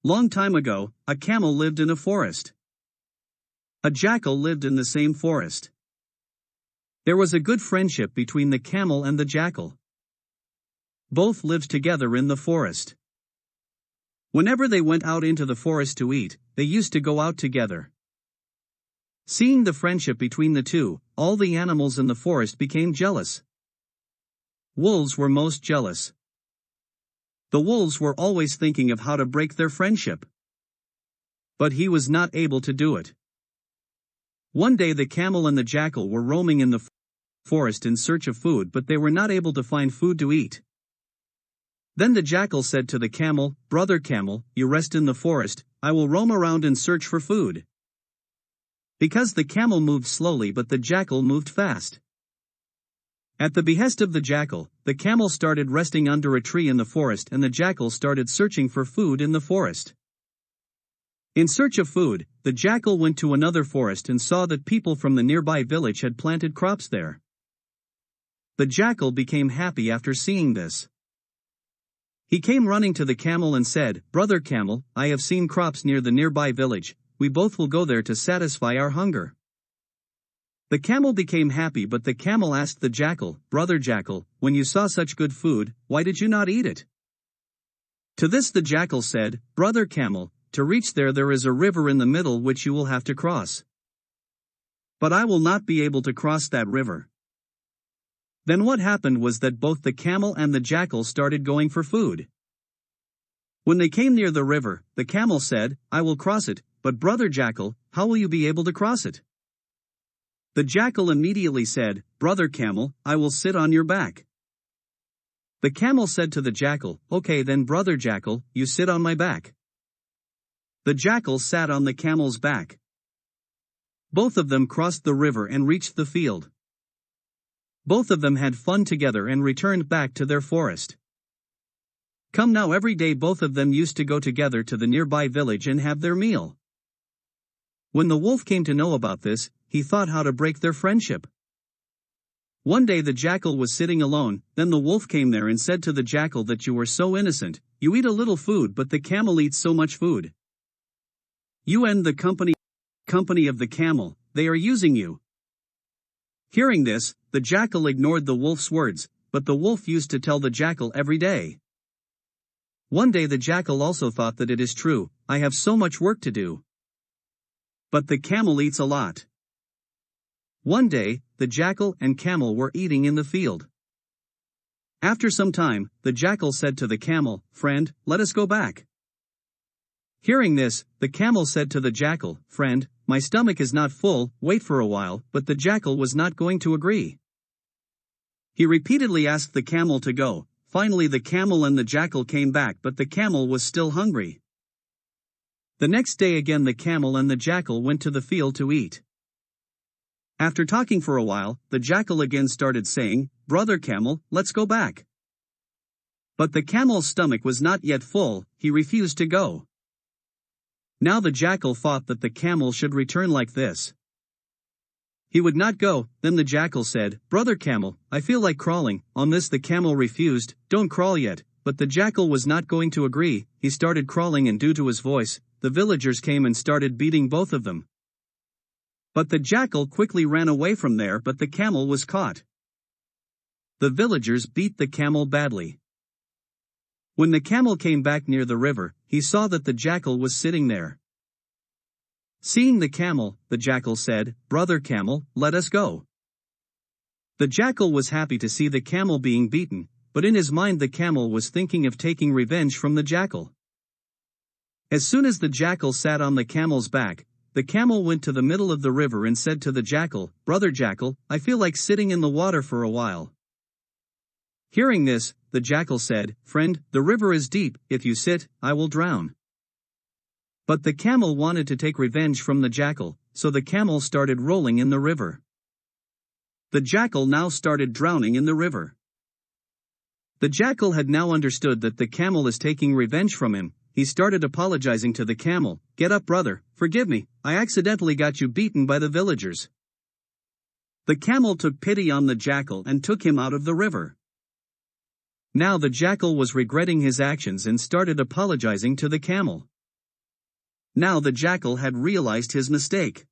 Long time ago, a camel lived in a forest. A jackal lived in the same forest. There was a good friendship between the camel and the jackal. Both lived together in the forest. Whenever they went out into the forest to eat, they used to go out together. Seeing the friendship between the two, all the animals in the forest became jealous. Wolves were most jealous. The wolves were always thinking of how to break their friendship. But he was not able to do it. One day the camel and the jackal were roaming in the forest in search of food, but they were not able to find food to eat. Then the jackal said to the camel, "Brother camel, you rest in the forest, I will roam around and search for food." Because the camel moved slowly but the jackal moved fast. At the behest of the jackal, the camel started resting under a tree in the forest and the jackal started searching for food in the forest. In search of food, the jackal went to another forest and saw that people from the nearby village had planted crops there. The jackal became happy after seeing this. He came running to the camel and said, "Brother camel, I have seen crops near the nearby village, we both will go there to satisfy our hunger." The camel became happy, but the camel asked the jackal, "Brother jackal, when you saw such good food, why did you not eat it?" To this the jackal said, "Brother camel, to reach there is a river in the middle which you will have to cross. But I will not be able to cross that river." Then what happened was that both the camel and the jackal started going for food. When they came near the river, the camel said, "I will cross it, but brother jackal, how will you be able to cross it?" The jackal immediately said, "Brother camel, I will sit on your back." The camel said to the jackal, "Okay then brother jackal, you sit on my back." The jackal sat on the camel's back. Both of them crossed the river and reached the field. Both of them had fun together and returned back to their forest. Come now, every day both of them used to go together to the nearby village and have their meal. When the wolf came to know about this, he thought how to break their friendship. One day the jackal was sitting alone, then the wolf came there and said to the jackal that you are so innocent, you eat a little food but the camel eats so much food. You end the company of the camel, they are using you. Hearing this, the jackal ignored the wolf's words, but the wolf used to tell the jackal every day. One day the jackal also thought that it is true, I have so much work to do. But the camel eats a lot. One day, the jackal and camel were eating in the field. After some time, the jackal said to the camel, "Friend, let us go back." Hearing this, the camel said to the jackal, "Friend, my stomach is not full, wait for a while," but the jackal was not going to agree. He repeatedly asked the camel to go. Finally the camel and the jackal came back, but the camel was still hungry. The next day again the camel and the jackal went to the field to eat. After talking for a while, the jackal again started saying, "Brother camel, let's go back." But the camel's stomach was not yet full, he refused to go. Now the jackal thought that the camel should return like this. He would not go. Then the jackal said, "Brother camel, I feel like crawling." On this the camel refused, "Don't crawl yet," but the jackal was not going to agree. He started crawling and due to his voice, the villagers came and started beating both of them. But the jackal quickly ran away from there, but the camel was caught. The villagers beat the camel badly. When the camel came back near the river, he saw that the jackal was sitting there. Seeing the camel, the jackal said, "Brother camel, let us go." The jackal was happy to see the camel being beaten, but in his mind the camel was thinking of taking revenge from the jackal. As soon as the jackal sat on the camel's back, the camel went to the middle of the river and said to the jackal, "Brother jackal, I feel like sitting in the water for a while." Hearing this, the jackal said, "Friend, the river is deep, if you sit, I will drown." But the camel wanted to take revenge from the jackal, so the camel started rolling in the river. The jackal now started drowning in the river. The jackal had now understood that the camel is taking revenge from him. He started apologizing to the camel, "Get up brother, forgive me, I accidentally got you beaten by the villagers." The camel took pity on the jackal and took him out of the river. Now the jackal was regretting his actions and started apologizing to the camel. Now the jackal had realized his mistake.